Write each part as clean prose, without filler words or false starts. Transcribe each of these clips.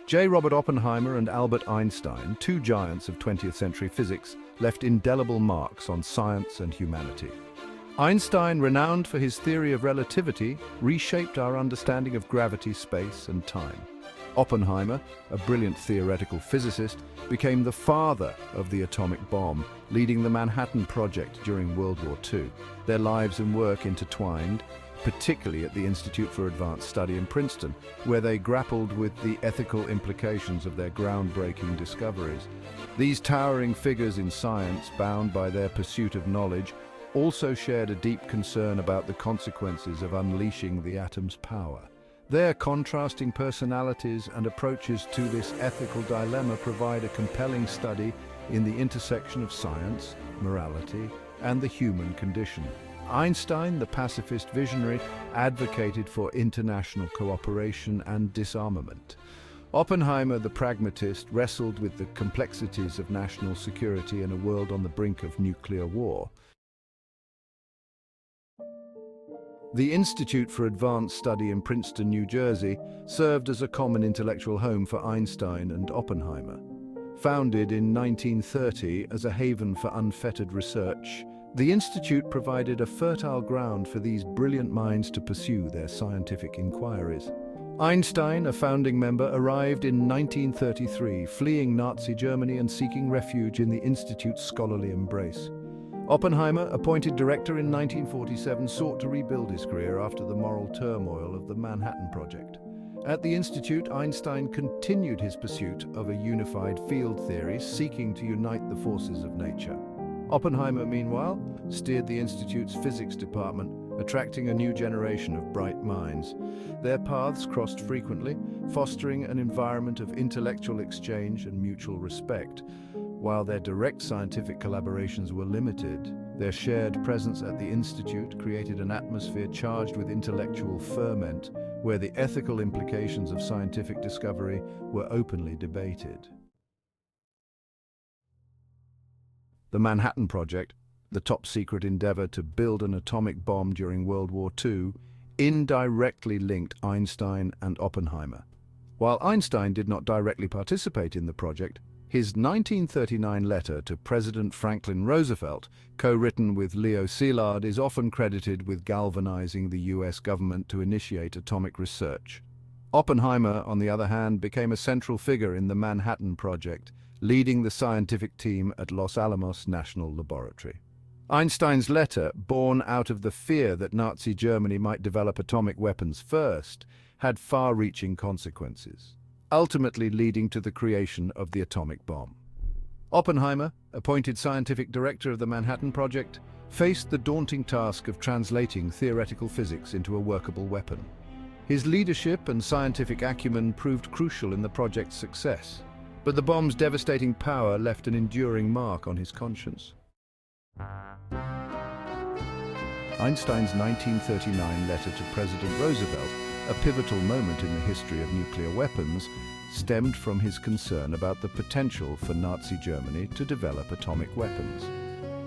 J. Robert Oppenheimer and Albert Einstein, two giants of 20th century physics, left indelible marks on science and humanity. Einstein, renowned for his theory of relativity, reshaped our understanding of gravity, space, and time. Oppenheimer, a brilliant theoretical physicist, became the father of the atomic bomb, leading the Manhattan Project during World War II. Their lives and work intertwined, particularly at the Institute for Advanced Study in Princeton, where they grappled with the ethical implications of their groundbreaking discoveries. These towering figures in science, bound by their pursuit of knowledge, also shared a deep concern about the consequences of unleashing the atom's power. Their contrasting personalities and approaches to this ethical dilemma provide a compelling study in the intersection of science, morality, and the human condition. Einstein, the pacifist visionary, advocated for international cooperation and disarmament. Oppenheimer, the pragmatist, wrestled with the complexities of national security in a world on the brink of nuclear war. The Institute for Advanced Study in Princeton, New Jersey, served as a common intellectual home for Einstein and Oppenheimer. Founded in 1930 as a haven for unfettered research, the Institute provided a fertile ground for these brilliant minds to pursue their scientific inquiries. Einstein, a founding member, arrived in 1933, fleeing Nazi Germany and seeking refuge in the Institute's scholarly embrace. Oppenheimer, appointed director in 1947, sought to rebuild his career after the moral turmoil of the Manhattan Project. At the Institute, Einstein continued his pursuit of a unified field theory, seeking to unite the forces of nature. Oppenheimer, meanwhile, steered the Institute's physics department, attracting a new generation of bright minds. Their paths crossed frequently, fostering an environment of intellectual exchange and mutual respect. While their direct scientific collaborations were limited, their shared presence at the Institute created an atmosphere charged with intellectual ferment, where the ethical implications of scientific discovery were openly debated. The Manhattan Project, the top-secret endeavor to build an atomic bomb during World War II, indirectly linked Einstein and Oppenheimer. While Einstein did not directly participate in the project, his 1939 letter to President Franklin Roosevelt, co-written with Leo Szilard, is often credited with galvanizing the US government to initiate atomic research. Oppenheimer, on the other hand, became a central figure in the Manhattan Project, leading the scientific team at Los Alamos National Laboratory. Einstein's letter, born out of the fear that Nazi Germany might develop atomic weapons first, had far-reaching consequences, ultimately leading to the creation of the atomic bomb. Oppenheimer, appointed scientific director of the Manhattan Project, faced the daunting task of translating theoretical physics into a workable weapon. His leadership and scientific acumen proved crucial in the project's success, but the bomb's devastating power left an enduring mark on his conscience. Einstein's 1939 letter to President Roosevelt, a pivotal moment in the history of nuclear weapons, stemmed from his concern about the potential for Nazi Germany to develop atomic weapons.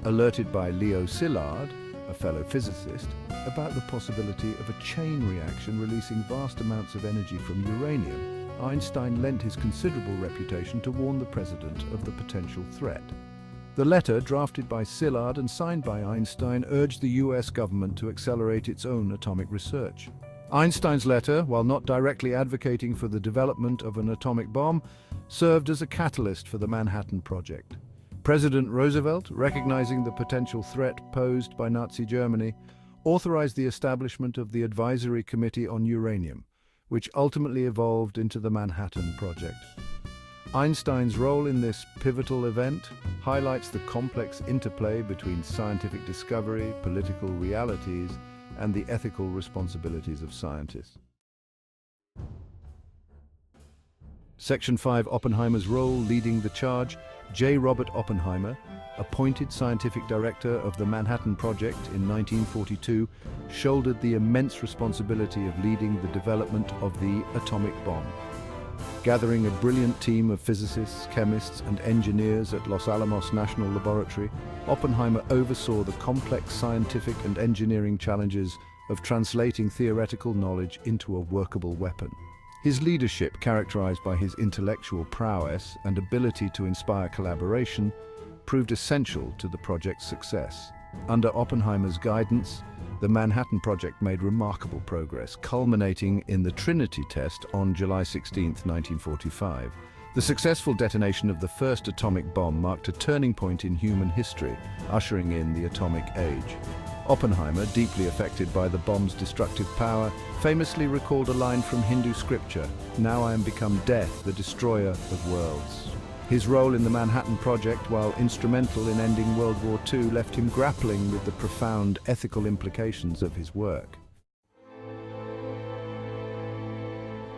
Alerted by Leo Szilard, a fellow physicist, about the possibility of a chain reaction releasing vast amounts of energy from uranium, Einstein lent his considerable reputation to warn the president of the potential threat. The letter, drafted by Szilard and signed by Einstein, urged the US government to accelerate its own atomic research. Einstein's letter, while not directly advocating for the development of an atomic bomb, served as a catalyst for the Manhattan Project. President Roosevelt, recognizing the potential threat posed by Nazi Germany, authorized the establishment of the Advisory Committee on Uranium, which ultimately evolved into the Manhattan Project. Einstein's role in this pivotal event highlights the complex interplay between scientific discovery, political realities, and the ethical responsibilities of scientists. Section 5. Oppenheimer's role leading the charge. J. Robert Oppenheimer, appointed scientific director of the Manhattan Project in 1942, shouldered the immense responsibility of leading the development of the atomic bomb. Gathering a brilliant team of physicists, chemists, and engineers at Los Alamos National Laboratory, Oppenheimer oversaw the complex scientific and engineering challenges of translating theoretical knowledge into a workable weapon. His leadership, characterized by his intellectual prowess and ability to inspire collaboration, proved essential to the project's success. Under Oppenheimer's guidance, the Manhattan Project made remarkable progress, culminating in the Trinity test on July 16, 1945. The successful detonation of the first atomic bomb marked a turning point in human history, ushering in the atomic age. Oppenheimer, deeply affected by the bomb's destructive power, famously recalled a line from Hindu scripture, "Now I am become death, the destroyer of worlds." His role in the Manhattan Project, while instrumental in ending World War II, left him grappling with the profound ethical implications of his work.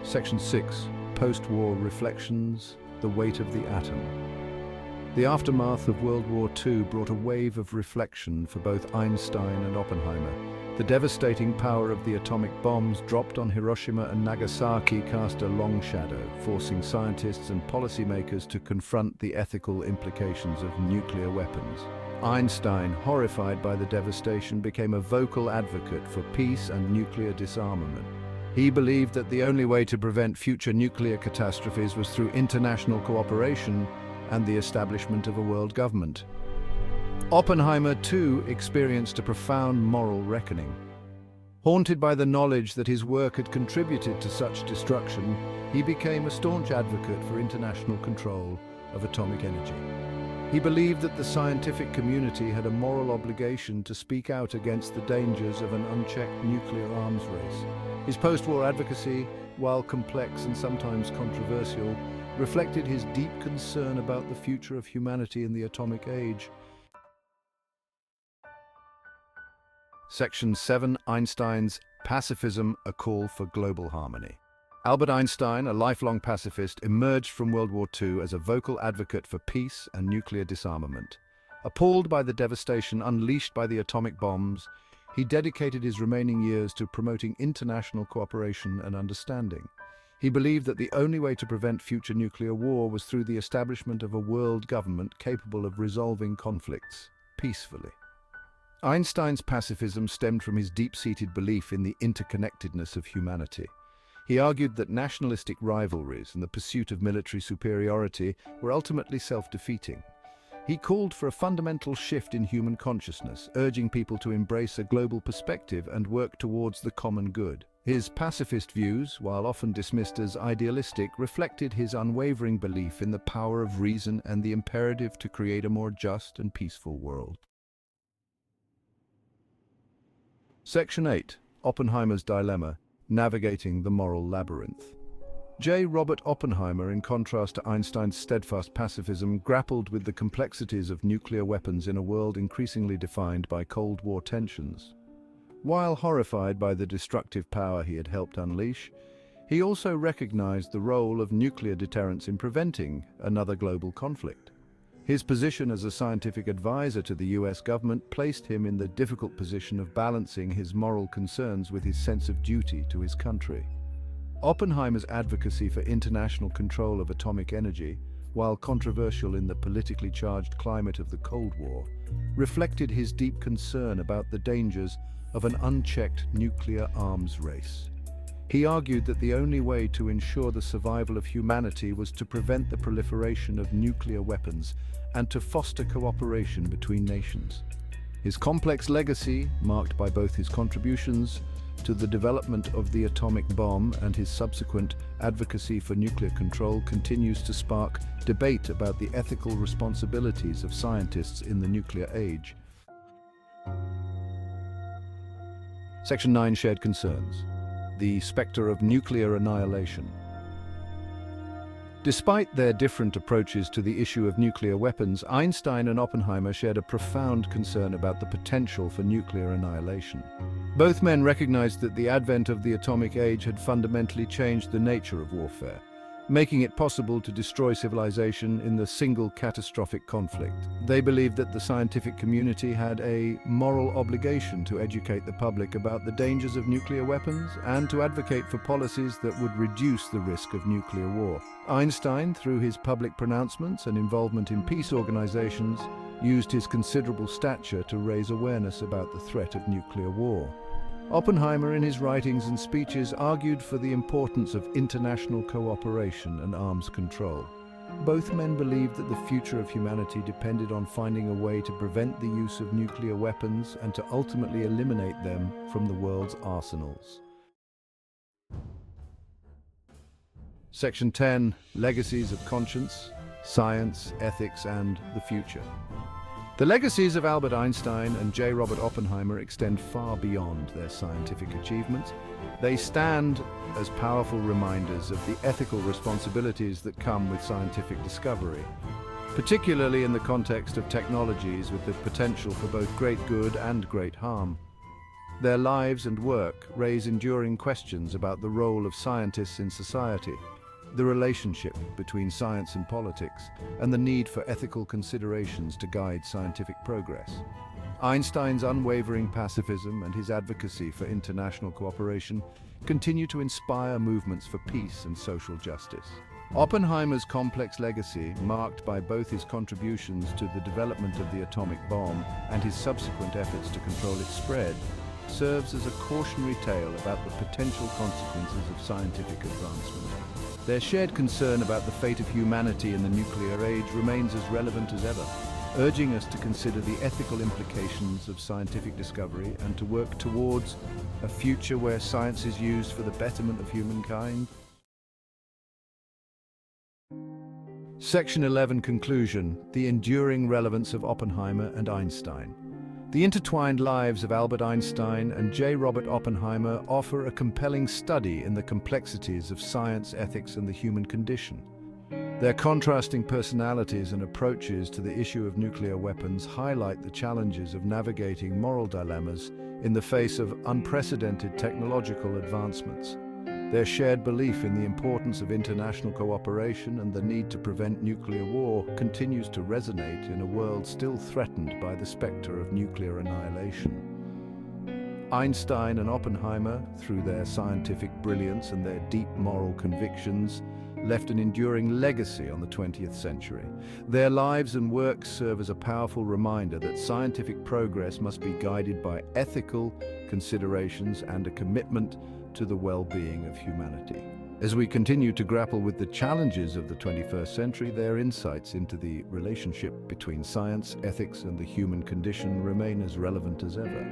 Section 6. Post-war reflections, the weight of the atom. The aftermath of World War II brought a wave of reflection for both Einstein and Oppenheimer. The devastating power of the atomic bombs dropped on Hiroshima and Nagasaki cast a long shadow, forcing scientists and policymakers to confront the ethical implications of nuclear weapons. Einstein, horrified by the devastation, became a vocal advocate for peace and nuclear disarmament. He believed that the only way to prevent future nuclear catastrophes was through international cooperation and the establishment of a world government. Oppenheimer, too, experienced a profound moral reckoning. Haunted by the knowledge that his work had contributed to such destruction, he became a staunch advocate for international control of atomic energy. He believed that the scientific community had a moral obligation to speak out against the dangers of an unchecked nuclear arms race. His post-war advocacy, while complex and sometimes controversial, reflected his deep concern about the future of humanity in the atomic age. Section 7. Einstein's Pacifism, a Call for Global Harmony. Albert Einstein, a lifelong pacifist, emerged from World War II as a vocal advocate for peace and nuclear disarmament. Appalled by the devastation unleashed by the atomic bombs, he dedicated his remaining years to promoting international cooperation and understanding. He believed that the only way to prevent future nuclear war was through the establishment of a world government capable of resolving conflicts peacefully. Einstein's pacifism stemmed from his deep-seated belief in the interconnectedness of humanity. He argued that nationalistic rivalries and the pursuit of military superiority were ultimately self-defeating. He called for a fundamental shift in human consciousness, urging people to embrace a global perspective and work towards the common good. His pacifist views, while often dismissed as idealistic, reflected his unwavering belief in the power of reason and the imperative to create a more just and peaceful world. Section 8. Oppenheimer's Dilemma, Navigating the Moral Labyrinth. J. Robert Oppenheimer, in contrast to Einstein's steadfast pacifism, grappled with the complexities of nuclear weapons in a world increasingly defined by Cold War tensions. While horrified by the destructive power he had helped unleash, he also recognized the role of nuclear deterrence in preventing another global conflict. His position as a scientific advisor to the US government placed him in the difficult position of balancing his moral concerns with his sense of duty to his country. Oppenheimer's advocacy for international control of atomic energy, while controversial in the politically charged climate of the Cold War, reflected his deep concern about the dangers of an unchecked nuclear arms race. He argued that the only way to ensure the survival of humanity was to prevent the proliferation of nuclear weapons and to foster cooperation between nations. His complex legacy, marked by both his contributions to the development of the atomic bomb and his subsequent advocacy for nuclear control, continues to spark debate about the ethical responsibilities of scientists in the nuclear age. Section 9. Shared Concerns. The Spectre of Nuclear Annihilation. Despite their different approaches to the issue of nuclear weapons, Einstein and Oppenheimer shared a profound concern about the potential for nuclear annihilation. Both men recognized that the advent of the atomic age had fundamentally changed the nature of warfare, making it possible to destroy civilization in the single catastrophic conflict. They believed that the scientific community had a moral obligation to educate the public about the dangers of nuclear weapons and to advocate for policies that would reduce the risk of nuclear war. Einstein, through his public pronouncements and involvement in peace organizations, used his considerable stature to raise awareness about the threat of nuclear war. Oppenheimer, in his writings and speeches, argued for the importance of international cooperation and arms control. Both men believed that the future of humanity depended on finding a way to prevent the use of nuclear weapons and to ultimately eliminate them from the world's arsenals. Section 10. Legacies of Conscience, Science, Ethics, and the Future. The legacies of Albert Einstein and J. Robert Oppenheimer extend far beyond their scientific achievements. They stand as powerful reminders of the ethical responsibilities that come with scientific discovery, particularly in the context of technologies with the potential for both great good and great harm. Their lives and work raise enduring questions about the role of scientists in society, the relationship between science and politics, and the need for ethical considerations to guide scientific progress. Einstein's unwavering pacifism and his advocacy for international cooperation continue to inspire movements for peace and social justice. Oppenheimer's complex legacy, marked by both his contributions to the development of the atomic bomb and his subsequent efforts to control its spread, serves as a cautionary tale about the potential consequences of scientific advancement. Their shared concern about the fate of humanity in the nuclear age remains as relevant as ever, urging us to consider the ethical implications of scientific discovery and to work towards a future where science is used for the betterment of humankind. Section 11. Conclusion: the enduring relevance of Oppenheimer and Einstein. The intertwined lives of Albert Einstein and J. Robert Oppenheimer offer a compelling study in the complexities of science, ethics, and the human condition. Their contrasting personalities and approaches to the issue of nuclear weapons highlight the challenges of navigating moral dilemmas in the face of unprecedented technological advancements. Their shared belief in the importance of international cooperation and the need to prevent nuclear war continues to resonate in a world still threatened by the specter of nuclear annihilation. Einstein and Oppenheimer, through their scientific brilliance and their deep moral convictions, left an enduring legacy on the 20th century. Their lives and works serve as a powerful reminder that scientific progress must be guided by ethical considerations and a commitment to the well-being of humanity. As we continue to grapple with the challenges of the 21st century, their insights into the relationship between science, ethics, and the human condition remain as relevant as ever.